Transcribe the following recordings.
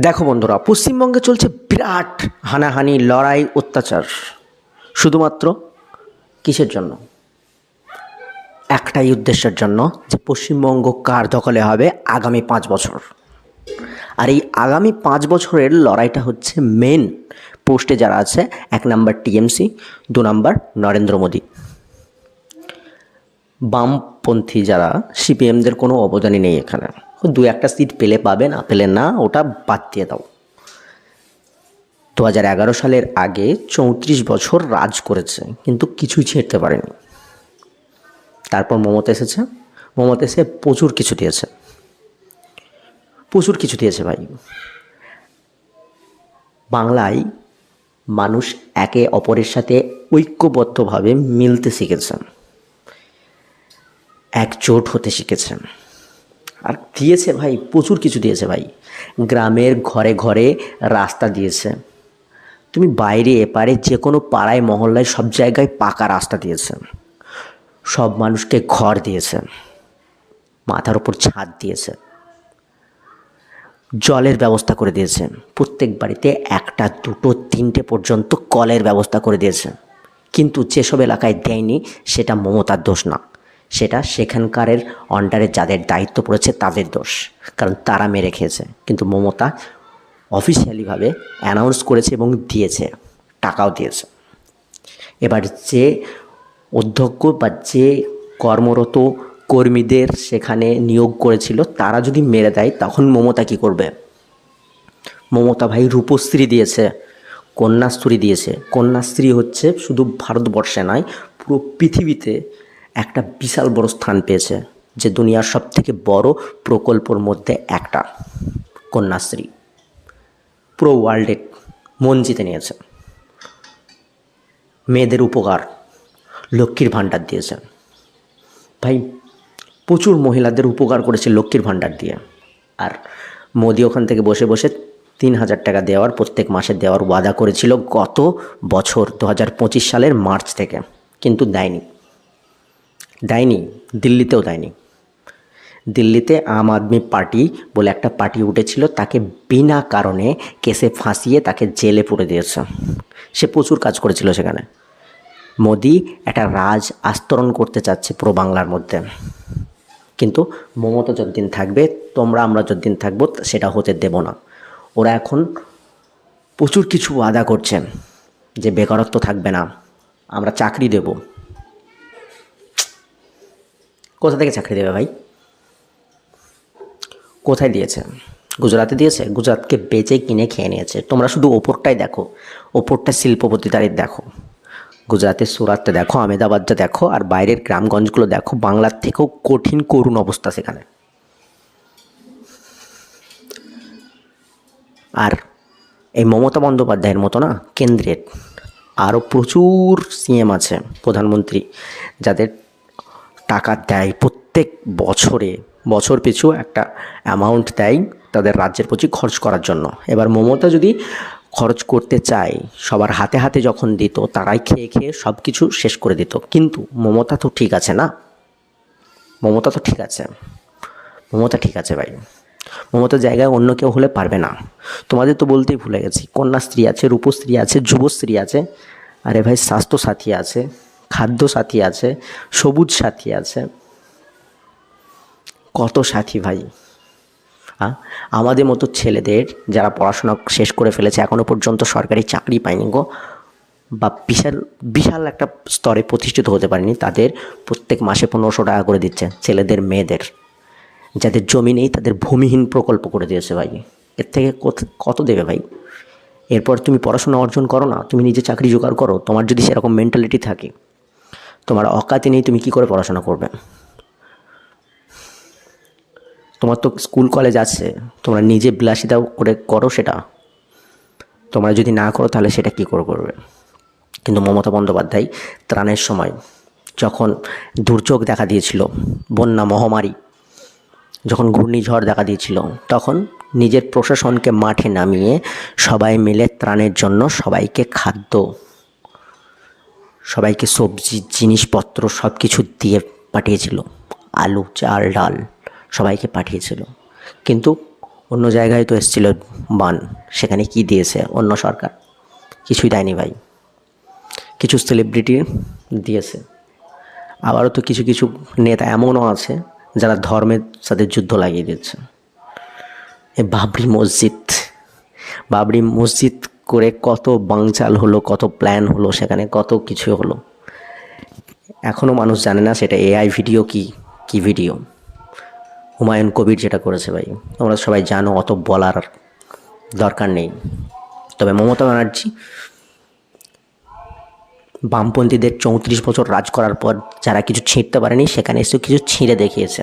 দেখো বন্ধুরা, পশ্চিমবঙ্গে চলছে বিরাট হানাহানি, লড়াই, অত্যাচার। শুধুমাত্র কিসের জন্য? একটাই উদ্দেশ্যের জন্য, যে পশ্চিমবঙ্গ কার দখলে হবে আগামী 5 বছর। আর এই আগামী 5 বছরের লড়াইটা হচ্ছে মেন পোস্টে যারা আছে। 1 নম্বর টিএমসি, 2 নম্বর নরেন্দ্র মোদী। বামপন্থী যারা সিপিএমদের কোনো অবদানই নেই এখানে। 2-1টা সিট পেলে পাবে, না পেলে না, ওটা বাদ দিয়ে দাও। 2011 সালের আগে 34 বছর রাজ করেছে, কিন্তু কিছুই ছিঁড়তে পারেনি। তারপর মমতা এসেছে। মমতা এসে প্রচুর কিছু দিয়েছে, প্রচুর কিছু দিয়েছে ভাই। বাংলায় মানুষ একে অপরের সাথে ঐক্যবদ্ধভাবে মিলতে শিখেছে, একজোট হতে শিখেছে। আর দিয়েছে ভাই, প্রচুর কিছু দিয়েছে ভাই। গ্রামের ঘরে ঘরে রাস্তা দিয়েছে। তুমি বাইরে এপারে যে কোনো পাড়ায় মহল্লায় সব জায়গায় পাকা রাস্তা দিয়েছে। সব মানুষকে ঘর দিয়েছে, মাথার ওপর ছাদ দিয়েছে, জলের ব্যবস্থা করে দিয়েছে। প্রত্যেক বাড়িতে 1টা 2টো 3টে পর্যন্ত কলের ব্যবস্থা করে দিয়েছে। কিন্তু যেসব এলাকায় দেয়নি, সেটা মমতার দোষ না, সেটা সেখানকারের আন্ডারে যাদের দায়িত্ব পড়েছে তাদের দোষ, কারণ তারা মেরে খেয়েছে। কিন্তু মমতা অফিসিয়ালিভাবে অ্যানাউন্স করেছে এবং দিয়েছে, টাকাও দিয়েছে। এবার যে অধ্যক্ষ বা যে কর্মরত কর্মীদের সেখানে নিয়োগ করেছিল, তারা যদি মেরে দেয়, তখন মমতা কী করবে? মমতা ভাই রূপশ্রী দিয়েছে, কন্যাশ্রী দিয়েছে। কন্যাশ্রী হচ্ছে শুধু ভারতবর্ষে নয়, পুরো পৃথিবীতে একটা বিশাল বড় স্থান পেয়েছে, যে দুনিয়ার সবথেকে বড় প্রকল্পর মধ্যে একটা। কন্যাশ্রী পুরো ওয়ার্ল্ডে মন জিতে নিয়েছে। মেয়েদের উপকার, লক্ষ্মীর ভাণ্ডার দিয়েছে ভাই। প্রচুর মহিলাদের উপকার করেছে লক্ষ্মীর ভাণ্ডার দিয়ে। আর মোদি ওখান থেকে বসে বসে 3,000 টাকা দেওয়ার, প্রত্যেক মাসে দেওয়ার ওয়াদা করেছিল গত বছর 2025 সালের মার্চ থেকে, কিন্তু দেয়নি। দিল্লিতেও দেয়নি। দিল্লিতে আম আদমি পার্টি বলে একটা পার্টি উঠেছিল, তাকে বিনা কারণে কেসে ফাঁসিয়ে তাকে জেলে পুরে দিয়েছে। সে প্রচুর কাজ করেছিল সেখানে। মোদি একটা রাজ আস্তরণ করতে চাচ্ছে পুরো বাংলার মধ্যে, কিন্তু মমতা যতদিন থাকবে, আমরা যতদিন থাকবো, সেটা হতে দেব না। ওরা এখন প্রচুর কিছু ওয়াদা করছেন, যে বেকারত্ব থাকবে না, আমরা চাকরি দেব। কোথা থেকে চাকরি দেবে ভাই? কোথায় দিয়েছে? গুজরাটে দিয়েছে? গুজরাটকে বেচে কিনে খেয়ে নিয়েছে। তোমরা শুধু ওপরটাই দেখো, ওপরটা শিল্পপতিদের দেখো। গুজরাটের সুরাটটা দেখো, আহমেদাবাদটা দেখো, আর বাইরের গ্রামগঞ্জগুলো দেখো। বাংলার থেকেও কঠিন করুণ অবস্থা সেখানে। আর এই মমতা বন্দ্যোপাধ্যায়ের মতো না, কেন্দ্রের আরও প্রচুর সিএম আছে, প্রধানমন্ত্রী, যাদের টাকা দেয় প্রত্যেক বছরে, বছর পিছু একটা অ্যামাউন্ট দেয় তাদের রাজ্যের প্রতি খরচ করার জন্য। এবার মমতা যদি খরচ করতে চায়, সবার হাতে হাতে যখন দিত, তারাই খেয়ে খেয়ে সব কিছু শেষ করে দিত। কিন্তু মমতা তো ঠিক আছে না, মমতা তো ঠিক আছে, মমতা ঠিক আছে ভাই। মমতার জায়গায় অন্য কেউ হলে পারবে না। তোমাদের তো বলতেই ভুলে গেছি, কন্যাশ্রী আছে, রূপশ্রী আছে, যুবশ্রী আছে, আরে ভাই স্বাস্থ্য সাথী আছে, খাদ্য সাথী আছে, সবুজ সাথী আছে, কত সাথী ভাই। আমাদের মতো ছেলেদের যারা পড়াশোনা শেষ করে ফেলেছে, এখনও পর্যন্ত সরকারি চাকরি পায়নি গো, বা বিশাল বিশাল একটা স্তরে প্রতিষ্ঠিত হতে পারেনি, তাদের প্রত্যেক মাসে 1500 টাকা করে দিচ্ছে। ছেলেদের, মেয়েদের, যাদের জমি নেই তাদের ভূমিহীন প্রকল্প করে দিয়েছে ভাই। এর থেকে কত দেবে ভাই? এরপর তুমি পড়াশোনা অর্জন করো না, তুমি নিজে চাকরি জোগাড় করো। তোমার যদি সেরকম মেন্টালিটি থাকে, তোমার অকাতে নেই, তুমি কি করে পড়াশোনা করবে? তোমার তো স্কুল কলেজ আছে, তোমরা নিজে বিলাসিতা করে করো সেটা। তোমরা যদি না করো, তাহলে সেটা কী করে করবে? কিন্তু মমতা বন্দ্যোপাধ্যায় ত্রাণের সময় যখন দুর্যোগ দেখা দিয়েছিল, বন্যা, মহামারী, যখন ঘূর্ণিঝড় দেখা দিয়েছিল, তখন নিজের প্রশাসনকে মাঠে নামিয়ে সবাই মিলে ত্রাণের জন্য সবাইকে খাদ্য, সবাইকে সবজি, জিনিসপত্র সব কিছু দিয়ে পাঠিয়েছিল। আলু, চাল, ডাল সবাইকে পাঠিয়েছিল। কিন্তু অন্য জায়গায় তো এসেছিল বান, সেখানে কি দিয়েছে অন্য সরকার? কিছুই দেয়নি ভাই। কিছু সেলিব্রিটি দিয়েছে, আবারও তো কিছু কিছু নেতা এমনও আছে যারা ধর্মের সাথে যুদ্ধ লাগিয়ে দিচ্ছে। এই বাবরি মসজিদ করে কত বানচাল হলো, কত প্ল্যান হলো, সেখানে কত কিছু হলো। এখনও মানুষ জানে না সেটা এআই ভিডিও কি ভিডিও। হুমায়ুন কবির যেটা করেছে ভাই, তোমরা সবাই জানো, অত বলার দরকার নেই। তবে মমতা ব্যানার্জি বামপন্থীদের 34 বছর রাজ করার পর যারা কিছু ছিঁড়তে পারেনি, সেখানে এসে কিছু ছিঁড়ে দেখিয়েছে।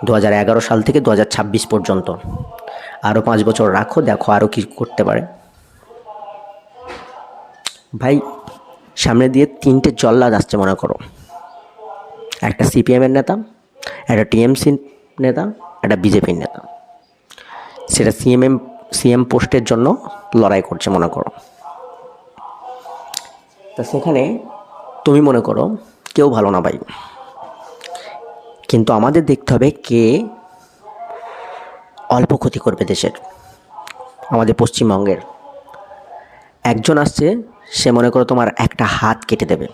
2011 সাল থেকে 2026 পর্যন্ত আরও 5 বছর রাখো, দেখো আরও কি করতে পারে। ভাই সামনে দিয়ে 3টে জল্লাদ আসছে মনে করো, একটা সিপিএমের নেতা, একটা টিএমসি নেতা, একটা বিজেপির নেতা। সেটা সিএম পোস্টের জন্য লড়াই করছে মনে করো। তা সেখানে তুমি মনে করো কেউ ভালো না ভাই, কিন্তু আমাদের দেখতে হবে কে অল্প ক্ষতি করবে দেশের। আমাদের পশ্চিমবঙ্গের একজন আসছে, সে মনে করো তোমার একটা হাত কেটে দেবে।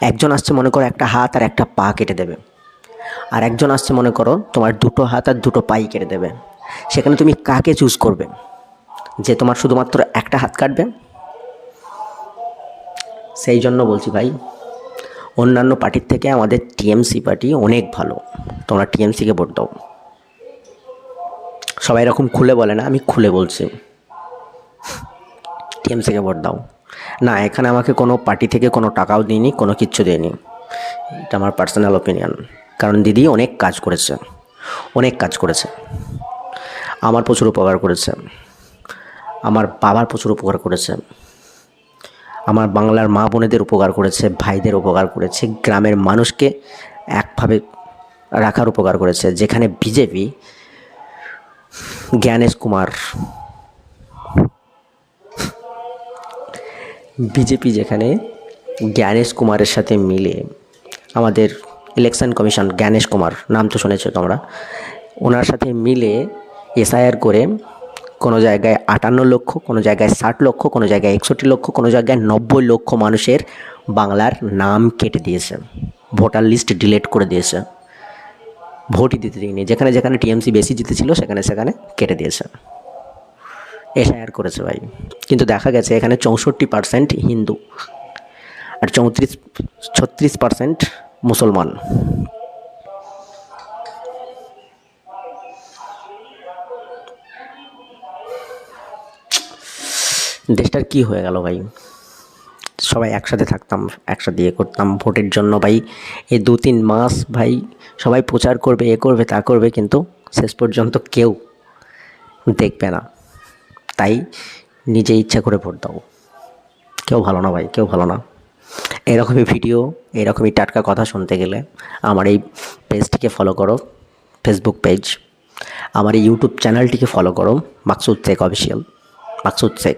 একজন আসছে মনে করো একটা হাত আর একটা পা কেটে দেবে। আর একজন আসছে মনে করো তোমার 2টো হাত আর 2টো পাই কেটে দেবে। সেখানে তুমি কাকে চুজ করবে যে তোমার শুধুমাত্র একটা হাত কাটবে? সেই জন্য বলছি ভাই, অন্যান্য পার্টির থেকে আমাদের টিএমসি পার্টি অনেক ভালো। তোমরা টিএমসিকে ভোট দাও। সবাই এরকম খুলে বলে না, আমি খুলে বলছি, টিএমসিকে ভোট দাও। না, এখানে আমাকে কোনো পার্টি থেকে কোনো টাকাও দিইনি, কোনো কিচ্ছু দেয়নি। এটা আমার পার্সোনাল ওপিনিয়ন। কারণ দিদি অনেক কাজ করেছে, আমার প্রচুর উপকার করেছে, আমার বাবার প্রচুর উপকার করেছে, আমার বাংলার মা বোনেদের উপকার করেছে, ভাইদের উপকার করেছে, গ্রামের মানুষকে একভাবে রাখার উপকার করেছে। যেখানে বিজেপি যেখানে জ্ঞানেশ কুমারের সাথে মিলে, আমাদের ইলেকশন কমিশন, জ্ঞানেশ কুমার নাম তো শুনেছো তোমরা, ওনার সাথে মিলে এসআইআর করে কোনো জায়গায় 58 লক্ষ, কোনো জায়গায় 60 লক্ষ, কোনো জায়গায় 61 লক্ষ, কোনো জায়গায় 90 লক্ষ মানুষের বাংলার নাম কেটে দিয়েছে, ভোটার লিস্ট ডিলিট করে দিয়েছে, ভোটই দিতে দিইনি। যেখানে যেখানে টিএমসি বেশি জিতেছিল সেখানে সেখানে কেটে দিয়েছে, এসআইআর করেছে ভাই। কিন্তু দেখা গেছে এখানে 64% হিন্দু আর 36% মুসলমান। দেশটার কি হয়ে গেল ভাই? সবাই একসাথে থাকতাম, একসাথে ইয়ে করতাম ভোটের জন্য ভাই। এই 2-3 মাস ভাই সবাই প্রচার করবে, এ করবে, তা করবে, কিন্তু শেষ পর্যন্ত কেউ দেখবে না। তাই নিজে ইচ্ছা করে ভোট দাও। কেউ ভালো না ভাই, কেউ ভালো না। এরকমই ভিডিও, এরকমই টাটকা কথা শুনতে গেলে আমার এই পেজটিকে ফলো করো, ফেসবুক পেজ। আমার এই ইউটিউব চ্যানেলটিকে ফলো করো, মাকসুদ শেখ অফিসিয়াল, মাকসুদ শেখ।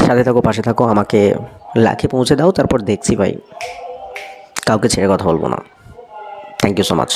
সাথে থাকো, পাশে থাকো, আমাকে লাখে পৌঁছে দাও, তারপর দেখছি ভাই, কাউকে ছেড়ে কথা বলবো না। Thank you so much.